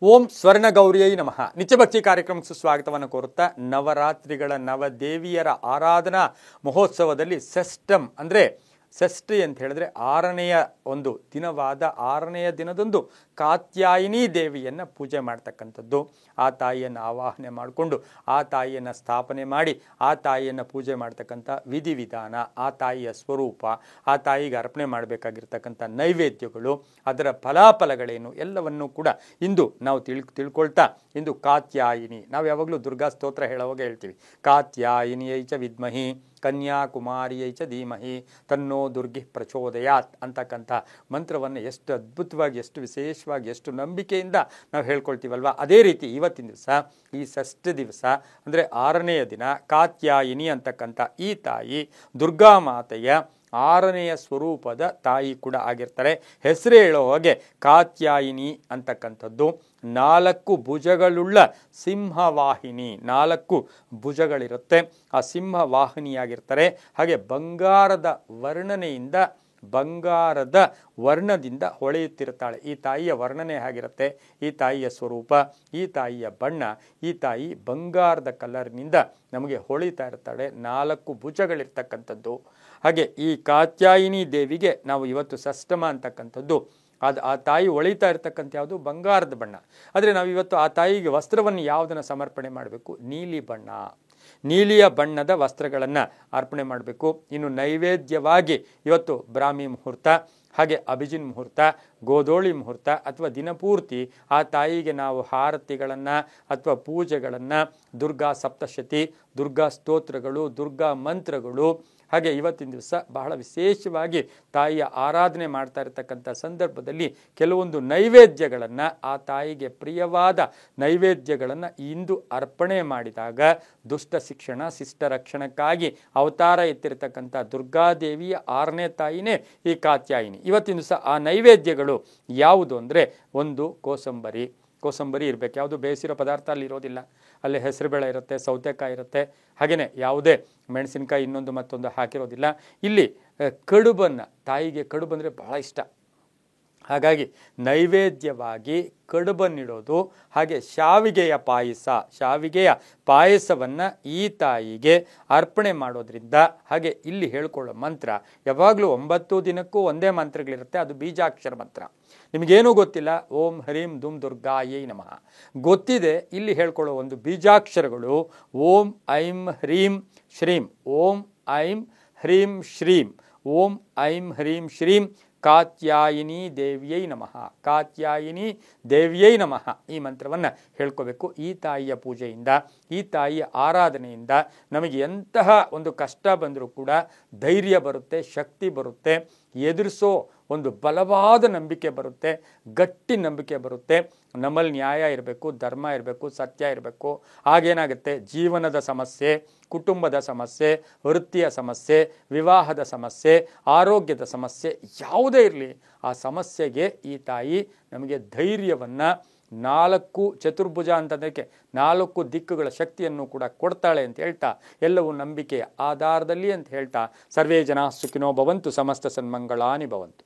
ಓಂ ಸ್ವರ್ಣಗೌರಿಯೈ ನಮಃ. ನಿತ್ಯಭಕ್ತಿ ಕಾರ್ಯಕ್ರಮಕ್ಕೆ ಸುಸ್ವಾಗತವನ್ನು ಕೋರುತ್ತಾ ನವರಾತ್ರಿಗಳ ನವದೇವಿಯರ ಆರಾಧನಾ ಮಹೋತ್ಸವದಲ್ಲಿ ಸೆಸ್ಟಮ್ ಅಂದರೆ ಷಷ್ಠಿ ಅಂತ ಹೇಳಿದ್ರೆ ಆರನೆಯ ಒಂದು ದಿನವಾದ ಆರನೆಯ ದಿನದಂದು ಕಾತ್ಯಾಯಿನಿ ದೇವಿಯನ್ನು ಪೂಜೆ ಮಾಡ್ತಕ್ಕಂಥದ್ದು. ಆ ತಾಯಿಯನ್ನು ಆವಾಹನೆ ಮಾಡಿಕೊಂಡು ಆ ತಾಯಿಯನ್ನು ಸ್ಥಾಪನೆ ಮಾಡಿ ಆ ತಾಯಿಯನ್ನು ಪೂಜೆ ಮಾಡ್ತಕ್ಕಂಥ ವಿಧಿವಿಧಾನ, ಆ ತಾಯಿಯ ಸ್ವರೂಪ, ಆ ತಾಯಿಗೆ ಅರ್ಪಣೆ ಮಾಡಬೇಕಾಗಿರ್ತಕ್ಕಂಥ ನೈವೇದ್ಯಗಳು, ಅದರ ಫಲಾಫಲಗಳೇನು ಎಲ್ಲವನ್ನೂ ಕೂಡ ಇಂದು ನಾವು ತಿಳ್ಕೊಳ್ತಾ ಇಂದು ಕಾತ್ಯಾಯಿನಿ, ನಾವು ಯಾವಾಗಲೂ ದುರ್ಗಾ ಸ್ತೋತ್ರ ಹೇಳುವಾಗ ಹೇಳ್ತೀವಿ ಕಾತ್ಯಾಯಿನಿಯೈ ಚ ವಿದ್ಮಹಿ ಕನ್ಯಾಕುಮಾರಿಯೈ ಚ ಧೀಮಹಿ ತನ್ನೋ ದುರ್ಗಿ ಪ್ರಚೋದಯಾತ್ ಅಂತಕ್ಕಂಥ ಮಂತ್ರವನ್ನು ಎಷ್ಟು ಅದ್ಭುತವಾಗಿ, ಎಷ್ಟು ವಿಶೇಷವಾಗಿ, ಎಷ್ಟು ನಂಬಿಕೆಯಿಂದ ನಾವು ಹೇಳ್ಕೊಳ್ತೀವಲ್ವ. ಅದೇ ರೀತಿ ಇವತ್ತಿನ ದಿವಸ ಈ ಷಷ್ಠಿ ದಿವಸ ಅಂದರೆ ಆರನೆಯ ದಿನ ಕಾತ್ಯಾಯಿನಿ ಅಂತಕ್ಕಂಥ ಈ ತಾಯಿ ದುರ್ಗಾ ಮಾತೆಯ ಆರನೆಯ ಸ್ವರೂಪದ ತಾಯಿ ಕೂಡ ಆಗಿರ್ತಾರೆ. ಹೆಸರು ಹೇಳೋ ಹಾಗೆ ಕಾತ್ಯಾಯಿನಿ ಅಂತಕ್ಕಂಥದ್ದು 4 ಭುಜಗಳುಳ್ಳ ಸಿಂಹವಾಹಿನಿ, 4 ಭುಜಗಳಿರುತ್ತೆ, ಆ ಸಿಂಹವಾಹಿನಿಯಾಗಿರ್ತಾರೆ. ಹಾಗೆ ಬಂಗಾರದ ವರ್ಣದಿಂದ ಹೊಳೆಯುತ್ತಿರುತ್ತಾಳೆ. ಈ ತಾಯಿಯ ವರ್ಣನೆ ಆಗಿರುತ್ತೆ, ಈ ತಾಯಿಯ ಸ್ವರೂಪ, ಈ ತಾಯಿಯ ಬಣ್ಣ, ಈ ತಾಯಿ ಬಂಗಾರದ ಕಲರ್ನಿಂದ ನಮಗೆ ಹೊಳಿತಾ ಇರ್ತಾಳೆ. 4 ಭುಜಗಳಿರ್ತಕ್ಕಂಥದ್ದು. ಹಾಗೆ ಈ ಕಾತ್ಯಾಯಿನಿ ದೇವಿಗೆ ನಾವು ಇವತ್ತು ಷಷ್ಠಮ ಅಂತಕ್ಕಂಥದ್ದು, ಆ ತಾಯಿ ಹೊಳಿತಾ ಇರ್ತಕ್ಕಂಥ ಯಾವುದು ಬಂಗಾರದ ಬಣ್ಣ. ಆದರೆ ನಾವು ಇವತ್ತು ಆ ತಾಯಿಗೆ ವಸ್ತ್ರವನ್ನು ಯಾವುದನ್ನು ಸಮರ್ಪಣೆ ಮಾಡಬೇಕು? ನೀಲಿ ಬಣ್ಣ, ನೀಲಿಯ ಬಣ್ಣದ ವಸ್ತ್ರಗಳನ್ನು ಅರ್ಪಣೆ ಮಾಡಬೇಕು. ಇನ್ನು ನೈವೇದ್ಯವಾಗಿ ಇವತ್ತು ಬ್ರಾಹ್ಮಿ ಮುಹೂರ್ತ, ಹಾಗೆ ಅಭಿಜಿನ್ ಮುಹೂರ್ತ, ಗೋಧೋಳಿ ಮುಹೂರ್ತ ಅಥವಾ ದಿನಪೂರ್ತಿ ಆ ತಾಯಿಗೆ ನಾವು ಹಾರತಿಗಳನ್ನು ಅಥವಾ ಪೂಜೆಗಳನ್ನು, ದುರ್ಗಾ ಸಪ್ತಶತಿ, ದುರ್ಗಾ ಸ್ತೋತ್ರಗಳು, ದುರ್ಗಾ ಮಂತ್ರಗಳು, ಹಾಗೆ ಇವತ್ತಿನ ದಿವಸ ಬಹಳ ವಿಶೇಷವಾಗಿ ತಾಯಿಯ ಆರಾಧನೆ ಮಾಡ್ತಾ ಇರತಕ್ಕಂಥ ಸಂದರ್ಭದಲ್ಲಿ ಕೆಲವೊಂದು ನೈವೇದ್ಯಗಳನ್ನು, ಆ ತಾಯಿಗೆ ಪ್ರಿಯವಾದ ನೈವೇದ್ಯಗಳನ್ನು ಇಂದು ಅರ್ಪಣೆ ಮಾಡಿದಾಗ ದುಷ್ಟ ಶಿಕ್ಷಣ ಶಿಷ್ಟ ರಕ್ಷಣಕ್ಕಾಗಿ ಅವತಾರ ಎತ್ತಿರತಕ್ಕಂಥ ದುರ್ಗಾದೇವಿಯ 6ನೇ ತಾಯಿನೇ ಈ ಕಾತ್ಯಾಯಿನಿ. ಇವತ್ತಿನ ದಿವಸ ಆ ನೈವೇದ್ಯಗಳು ಯಾವುದು ಅಂದರೆ, ಒಂದು ಕೋಸಂಬರಿ ಇರಬೇಕು. ಯಾವುದು ಬೇಯಿಸಿರೋ ಪದಾರ್ಥ ಅಲ್ಲಿ ಇರೋದಿಲ್ಲ, ಅಲ್ಲಿ ಹೆಸರುಬೇಳೆ ಇರುತ್ತೆ, ಸೌತೆಕಾಯಿ ಇರುತ್ತೆ, ಹಾಗೆಯೇ ಯಾವುದೇ ಮೆಣಸಿನಕಾಯಿ ಇನ್ನೊಂದು ಮತ್ತೊಂದು ಹಾಕಿರೋದಿಲ್ಲ. ಇಲ್ಲಿ ಕಡುಬನ್ನು, ತಾಯಿಗೆ ಕಡುಬು ಅಂದರೆ ಬಹಳ ಇಷ್ಟ, ಹಾಗಾಗಿ ನೈವೇದ್ಯವಾಗಿ ಕಡುಬನ್ನಿಡೋದು. ಹಾಗೆ ಶಾವಿಗೆಯ ಪಾಯಸವನ್ನು ಈ ತಾಯಿಗೆ ಅರ್ಪಣೆ ಮಾಡೋದ್ರಿಂದ, ಹಾಗೆ ಇಲ್ಲಿ ಹೇಳ್ಕೊಳ್ಳೋ ಮಂತ್ರ ಯಾವಾಗಲೂ 9 ದಿನಕ್ಕೂ ಒಂದೇ ಮಂತ್ರಗಳಿರುತ್ತೆ, ಅದು ಬೀಜಾಕ್ಷರ ಮಂತ್ರ. ನಿಮಗೇನೂ ಗೊತ್ತಿಲ್ಲ, ಓಂ ಹ್ರೀಂ ದುಂ ದುರ್ಗಾಯೈ ನಮಃ ಗೊತ್ತಿದೆ. ಇಲ್ಲಿ ಹೇಳ್ಕೊಳ್ಳೋ ಒಂದು ಬೀಜಾಕ್ಷರಗಳು ಓಂ ಐಂ ಹ್ರೀಂ ಶ್ರೀಂ, ಓಂ ಐಂ ಹ್ರೀಂ ಶ್ರೀಂ, ಓಂ ಐಂ ಹ್ರೀಂ ಶ್ರೀಂ ಕಾತ್ಯಾಯಿನಿ ದೇವಿಯೈ ನಮಃ, ಕಾತ್ಯಾಯಿನಿ ದೇವಿಯೈ ನಮಃ. ಈ ಮಂತ್ರವನ್ನು ಹೇಳ್ಕೋಬೇಕು. ಈ ತಾಯಿಯ ಪೂಜೆಯಿಂದ, ಈ ತಾಯಿಯ ಆರಾಧನೆಯಿಂದ ನಮಗೆ ಎಂತಹ ಒಂದು ಕಷ್ಟ ಬಂದರೂ ಕೂಡ ಧೈರ್ಯ ಬರುತ್ತೆ, ಶಕ್ತಿ ಬರುತ್ತೆ, ಎದುರಿಸೋ ಒಂದು ಬಲವಾದ ನಂಬಿಕೆ ಬರುತ್ತೆ, ಗಟ್ಟಿ ನಂಬಿಕೆ ಬರುತ್ತೆ. ನಮ್ಮಲ್ಲಿ ನ್ಯಾಯ ಇರಬೇಕು, ಧರ್ಮ ಇರಬೇಕು, ಸತ್ಯ ಇರಬೇಕು. ಆಗೇನಾಗುತ್ತೆ, ಜೀವನದ ಸಮಸ್ಯೆ, ಕುಟುಂಬದ ಸಮಸ್ಯೆ, ವೃತ್ತಿಯ ಸಮಸ್ಯೆ, ವಿವಾಹದ ಸಮಸ್ಯೆ, ಆರೋಗ್ಯದ ಸಮಸ್ಯೆ ಯಾವುದೇ ಇರಲಿ, ಆ ಸಮಸ್ಯೆಗೆ ಈ ತಾಯಿ ನಮಗೆ ಧೈರ್ಯವನ್ನು, 4 ಚತುರ್ಭುಜ ಅಂತಂದಕ್ಕೆ 4 ದಿಕ್ಕುಗಳ ಶಕ್ತಿಯನ್ನು ಕೂಡ ಕೊಡ್ತಾಳೆ ಅಂತ ಹೇಳ್ತಾ, ಎಲ್ಲವೂ ನಂಬಿಕೆಯ ಆಧಾರದಲ್ಲಿ ಅಂತ ಹೇಳ್ತಾ, ಸರ್ವೇ ಜನ ಸುಖಿನೋ ಭವಂತು, ಸಮಸ್ತ ಸನ್ಮಂಗಳಾನಿ ಭವಂತು.